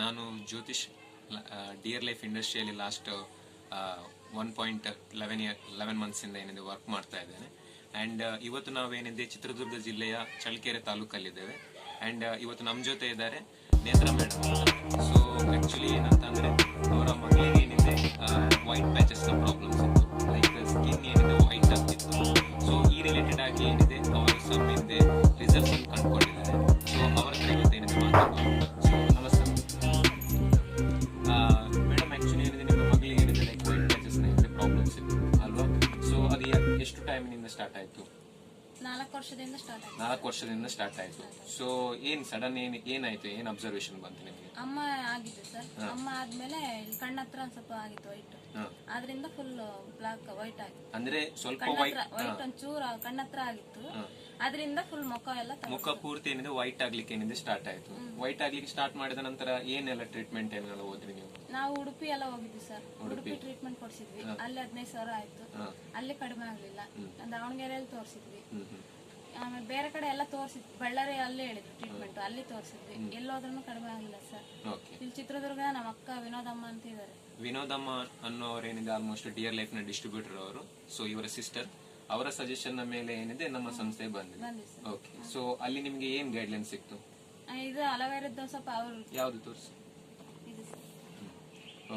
ನಾನು ಜ್ಯೋತಿಷ್ dear life ಇಂಡಸ್ಟ್ರಿಯಲ್ಲಿ last 1.11 ಮಂತ್ಸಿಂದ ಏನಿದೆ ವರ್ಕ್ ಮಾಡ್ತಾ ಇದ್ದೇನೆ. ಆ್ಯಂಡ್ ಇವತ್ತು ನಾವೇನಿದೆ ಚಿತ್ರದುರ್ಗ ಜಿಲ್ಲೆಯ ಚಳ್ಳಕೆರೆ ತಾಲೂಕಲ್ಲಿದ್ದೇವೆ. ಆ್ಯಂಡ್ ಇವತ್ತು ನಮ್ಮ ಜೊತೆ ಇದ್ದಾರೆ ನೇತ್ರ ಮೇಡಮ್. ಸೊ ಆ್ಯಕ್ಚುಲಿ ಏನಂತಂದರೆ ಅವರ ಮಗಳಿಗೆ ಏನಿದೆ ವೈಟ್ ಪ್ಯಾಚಸ್ನ ಪ್ರಾಬ್ಲಮ್ಸ್ ಇತ್ತು, ಲೈಕ್ ಸ್ಕಿನ್ ಏನಿದೆ ವೈಟ್ ಆಗ್ತಿತ್ತು. ಸೊ ಈ ರಿಲೇಟೆಡ್ ಆಗಿ ಏನಿದೆ ಅವರು ಸಮ್ ಹಿಂದೆ ರಿಸಲ್ಟ್ಸ್ ಅನ್ನು ಕಂಡುಕೊಂಡಿದ್ದಾರೆ. ಸೊ ಅವರ ಹತ್ರ ಇವತ್ತು ಏನಿದೆ ಮಾತಾಡೋದು. ಸೊ ನಮಸ್ತೆ ಮೇಡಮ್. ಆ್ಯಕ್ಚುಲಿ ಏನಿದೆ ನಿಮ್ಮ ಮಗಳಿಗೆ ಏನಿದೆ ಲೈಕ್ ವೈಟ್ ಪ್ಯಾಚಸ್ನ ಏನಿದೆ ಪ್ರಾಬ್ಲಮ್ಸ್ ಇತ್ತು ಅಲ್ವಾ? ಸೊ ಅದು ಎಷ್ಟು ಟೈಮಿನಿಂದ ಸ್ಟಾರ್ಟ್ ಆಯಿತು? 4 ವರ್ಷದಿಂದ ಸ್ಟಾರ್ಟ್ ಆಯ್ತು. ಸೊ ಏನ್ ಸಡನ್ ಏನಾಯ್ತು, ಏನ್ ಅಬ್ಸರ್ವೇಷನ್ ಬಂತು ನಿಮಗೆ? ಅಮ್ಮ ಆಗಿತ್ತು ಸರ್. ಅಮ್ಮ ಆದ್ಮೇಲೆ ಕಣ್ಣ ಹತ್ರ ಒಂದ್ ಸ್ವಲ್ಪ ಆಗಿತ್ತು ವೈಟ್, ಆದ್ರಿಂದ ಫುಲ್ ಬ್ಲಾಕ್ ವೈಟ್ ಆಗಿತ್ತು. ಅಂದ್ರೆ ಸ್ವಲ್ಪ ವೈಟ್ ಒಂಚೂರು ಕಣ್ಣ ಹತ್ರ ಆಗಿತ್ತು, ಅದರಿಂದ ಫುಲ್ ಮುಖ ಪೂರ್ತಿ ಏನಿದೆ ವೈಟ್ ಆಗ್ಲಿಕ್ಕೆ ಏನಿದೆ ಸ್ಟಾರ್ಟ್ ಆಯ್ತು. ವೈಟ್ ಆಗ್ಲಿಕ್ಕೆ ಸ್ಟಾರ್ಟ್ ಮಾಡಿದ ನಂತರ ಏನೆಲ್ಲ ಟ್ರೀಟ್ಮೆಂಟ್ ಏನೆಲ್ಲ ಹೋದ್ರಿ ನೀವು? ನಾವು ಉಡುಪಿ ಎಲ್ಲ ಹೋಗಿದ್ವಿ ಸರ್. ಉಡುಪಿ ಟ್ರೀಟ್ಮೆಂಟ್ ಕೊಡ್ಸಿದ್ವಿ. ಅಲ್ಲಿ 15,000 ಆಯ್ತು. ಅಲ್ಲಿ ಕಡಿಮೆ ಆಗ್ಲಿಲ್ಲ. ದಾವಣಗೆರೆಯಲ್ಲಿ ತೋರಿಸಿದ್ವಿ. ಆಮೇಲೆ ಬೇರೆ ಕಡೆ ಎಲ್ಲ ತೋರಿಸಿದ್ವಿ. ಬಳ್ಳಾರಿ ಅಲ್ಲೇ ಹೇಳಿದ್ರು ಟ್ರೀಟ್ಮೆಂಟ್, ಅಲ್ಲಿ ತೋರಿಸಿದ್ವಿ. ಎಲ್ಲೋದ್ರೂ ಕಡಿಮೆ ಆಗಿಲ್ಲ ಸರ್. ಇಲ್ಲಿ ಚಿತ್ರದುರ್ಗ ನಮ್ಮ ಅಕ್ಕ ವಿನೋದಮ್ಮ ಅಂತ ಇದ್ದಾರೆ. ವಿನೋದಮ್ಮ ಅನ್ನೋರೇನಿದೆ ಆಲ್ಮೋಸ್ಟ್ ಡಿಯರ್ ಲೈಫ್ ನ ಡಿಸ್ಟ್ರಿಬ್ಯೂಟರ್ ಅವರು. ಸೊ ಇವರ ಸಿಸ್ಟರ್, ಅವರ ಸಜೆಷನ್ ಮೇಲೆ ಏನಿದೆ ನಮ್ಮ ಸಂಸ್ಥೆ ಬಂದಿದೆ. ಓಕೆ. ಸೊ ಅಲ್ಲಿ ನಿಮ್ಗೆ ಏನ್ ಗೈಡ್ಲೈನ್ ಸಿಕ್ತು? ಇದು ಅಲೋವೆರಾದ್ದು ಸ್ವಲ್ಪ ಅವರು ಯಾವ್ದು ತೋರಿಸಿ?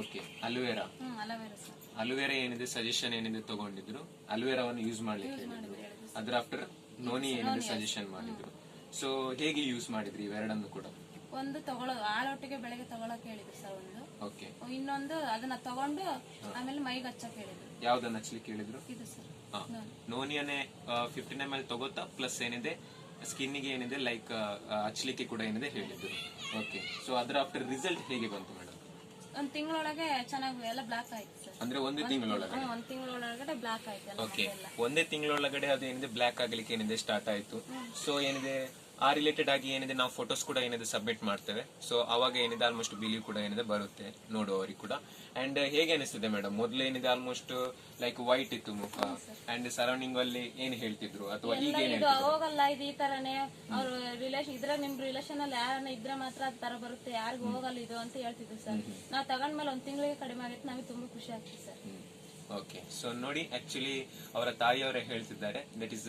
Okay, aloe vera. ಅಲೋವೆರಾ ಏನಿದೆ ಸಜೆಷನ್ ಏನಿದೆ ತಗೊಂಡಿದ್ರು, ಅಲೋವೆರಾವನ್ನು ಯೂಸ್ ಮಾಡ್ಲಿಕ್ಕೆ ಅದ್ರ ಆಫ್ಟರ್ ನೋನಿ ಏನಿದೆ ಸಜೆಷನ್ ಮಾಡಿದ್ರು. ಸೊ ಹೇಗೆ ಯೂಸ್ ಮಾಡಿದ್ರಿ ಇವೆರಡನ್ನು ಕೂಡ? ಒಂದು ಆಳೊಟ್ಟಿಗೆ ಬೆಳಗ್ಗೆ ತಗೊಳಕ್ ಹೇಳಿದ್ರು ಸರ್ ಒಂದು. ಓಕೆ. ಇನ್ನೊಂದು ಅದನ್ನ ತಗೊಂಡು ಆಮೇಲೆ ಮೈಗೆ ಹಚ್ಚಕ್ ಹೇಳಿದ್ರು. ಯಾವ್ದನ್ನ ಹಚ್ಚಲಿಕ್ಕೆ ಹೇಳಿದ್ರು? ಇದು ಸರ್ ನೋನಿಯನ್ನೇ 15 ml ತಗೋತಾ ಪ್ಲಸ್ ಏನಿದೆ ಸ್ಕಿನ್ನಿಗೆ ಏನಿದೆ ಲೈಕ್ ಹಚ್ಚಲಿಕ್ಕೆ ಕೂಡ ಏನಿದೆ ಹೇಳಿದ್ರು. ಓಕೆ. ಸೊ ಅದ್ರ ಆಫ್ಟರ್ ರಿಸಲ್ಟ್ ಹೇಗೆ ಬಂತು ಮೇಡಮ್? ಒಂದ್ ತಿಂಗಳೊಳಗೆ ಚೆನ್ನಾಗಿ ಎಲ್ಲ ಬ್ಲಾಕ್ ಆಯ್ತು ಸರ್. ಅಂದ್ರೆ ಒಂದೇ ತಿಂಗಳೊಳಗಡೆ ಬ್ಲಾಕ್ ಆಯ್ತು. ಓಕೆ. ಒಂದೇ ತಿಂಗಳೊಳಗಡೆ ಅದು ಏನಿದೆ ಬ್ಲಾಕ್ ಆಗ್ಲಿಕ್ಕೆ ಏನಿದೆ ಸ್ಟಾರ್ಟ್ ಆಯ್ತು. ಸೊ ಏನಿದೆ ಆ ರಿಲೇಟೆಡ್ ಆಗಿ ಏನಿದೆ ನಾವು ಫೋಟೋಸ್ ಕೂಡ ಏನಿದೆ ಸಬ್ಮಿಟ್ ಮಾಡ್ತೇವೆ. ಸೊ ಅವಾಗ ಏನಿದೆ ಆಲ್ಮೋಸ್ಟ್ ಬಿಲೀವ್ ಕೂಡ ಏನಿದೆ ಬರುತ್ತೆ ನೋಡುವವರಿಗೆ ಕೂಡ. ಅಂಡ್ ಹೇಗೆ ಅನಿಸ್ತಿದೆ ಮೇಡಮ್? ಮೊದಲು ಏನಿದೆ ಆಲ್ಮೋಸ್ಟ್ ಲೈಕ್ ವೈಟ್ ಇತ್ತು ಮುಖ, ಅಂಡ್ ಸರೌಂಡಿಂಗ್ ಅಲ್ಲಿ ಏನ್ ಹೇಳ್ತಿದ್ರು ಅಥವಾ ಈಗ ಹೋಗಲ್ಲ ಇದು ಈ ತರನೇ ಅವ್ರ ರಿಲೇಷನ್ ನಿಮ್ ರಿಲೇಷನ್ ಅಲ್ಲಿ ಯಾರನ್ನ ಇದ್ರೆ ಮಾತ್ರ ಅದ್ ತರ ಬರುತ್ತೆ, ಯಾರಿಗೂ ಹೋಗಲ್ಲ ಇದು ಅಂತ ಹೇಳ್ತಿದ್ರು ಸರ್. ನಾವ್ ತಗೊಂಡ್ಮೇಲೆ ಒಂದ್ ತಿಂಗಳಿಗೆ ಕಡಿಮೆ ಆಗಿತ್ತು, ನಮಗೆ ತುಂಬಾ ಖುಷಿ ಆಗ್ತದೆ ಸರ್. ಓಕೆ. ಸೊ ನೋಡಿ, ಆಕ್ಚುಲಿ ಅವರ ತಾಯಿಯವರೇ ಹೇಳ್ತಿದ್ದಾರೆ, ದಟ್ ಇಸ್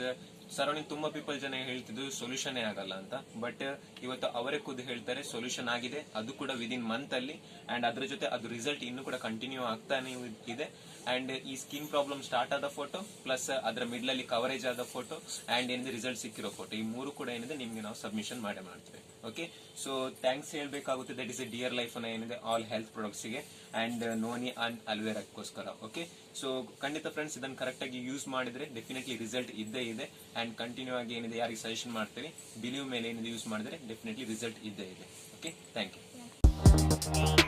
ಸರೌಂಡಿಂಗ್ ತುಂಬಾ ಪೀಪಲ್ ಜನ ಹೇಳ್ತಿದ್ರು ಸೊಲ್ಯೂಷನ್ ಆಗಲ್ಲ ಅಂತ. ಬಟ್ ಇವತ್ತು ಅವರೇ ಖುದ್ದು ಹೇಳ್ತಾರೆ ಸೊಲ್ಯೂಷನ್ ಆಗಿದೆ, ಅದು ಕೂಡ ವಿದಿನ್ ಮಂತ್ ಅಲ್ಲಿ. ಅಂಡ್ ಅದ್ರ ಜೊತೆ ಅದು ರಿಸಲ್ಟ್ ಇನ್ನು ಕೂಡ ಕಂಟಿನ್ಯೂ ಆಗ್ತಾನೆ ಇದೆ. ಅಂಡ್ ಈ ಸ್ಕಿನ್ ಪ್ರಾಬ್ಲಮ್ ಸ್ಟಾರ್ಟ್ ಆದ ಫೋಟೋ ಪ್ಲಸ್ ಅದರ ಮಿಡ್ಲ್ ಅಲ್ಲಿ ಕವರೇಜ್ ಆದ ಫೋಟೋ ಅಂಡ್ ಏನಿದೆ ರಿಸಲ್ಟ್ ಸಿಕ್ಕಿರೋ ಫೋಟೋ, ಈ ಮೂರು ಕೂಡ ಏನಿದೆ ನಿಮ್ಗೆ ನಾವು ಸಬ್ಮಿಷನ್ ಮಾಡ್ತೇವೆ. ಓಕೆ. ಸೊ ಥ್ಯಾಂಕ್ಸ್ ಹೇಳ್ಬೇಕಾಗುತ್ತೆ that is a dear life ಅನ್ನ ಏನಿದೆ ಆಲ್ ಹೆಲ್ತ್ ಪ್ರಾಡಕ್ಟ್ಸ್ ಗೆ ಅಂಡ್ ನೋನಿ ಅಂಡ್ ಅಲೋವೆರಾಕ್ಕೋಸ್ಕರ. ಓಕೆ. ಸೊ ಖಂಡಿತ ಫ್ರೆಂಡ್ಸ್, ಇದನ್ನು ಕರೆಕ್ಟ್ ಆಗಿ ಯೂಸ್ ಮಾಡಿದ್ರೆ ಡೆಫಿನೆಟ್ಲಿ ರಿಸಲ್ಟ್ ಇದ್ದೇ ಇದೆ. ಅಂಡ್ ಕಂಟಿನ್ಯೂ ಆಗಿ ಏನಿದೆ ಯಾರಿಗೆ ಸಜೆಷನ್ ಮಾಡ್ತೀವಿ, ಬಿಲೀವ್ ಮೇಲೆ ಏನಿದೆ ಯೂಸ್ ಮಾಡಿದ್ರೆ ಡೆಫಿನೆಟ್ಲಿ ರಿಸಲ್ಟ್ ಇದ್ದೇ ಇದೆ. ಓಕೆ. Thank you.